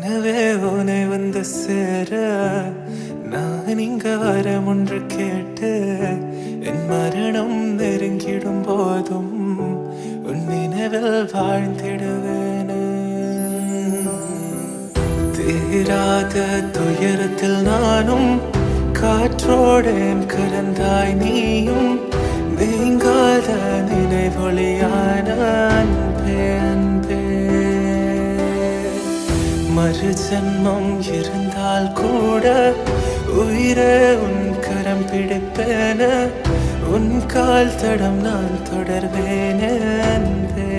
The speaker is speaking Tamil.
கனவே உனை வந்து சேர நான் இங்க வரம் ஒன்று கேட்டு என் மரணம் நெருங்கிடும் போதும் உன் நினைவில் வாழ்ந்திடுவேன். தீராத துயரத்தில் நானும் காற்றோடேன் கலந்தாய் நீயும் நீங்காத நினைவொளியான அன்பே அன்பே. மறு ஜன்மம் இருந்தால் கூட உயிரே உன் கரம் பிடிப்பேன உன் கால் தடம் நான் தொடர்வேன் அன்பே.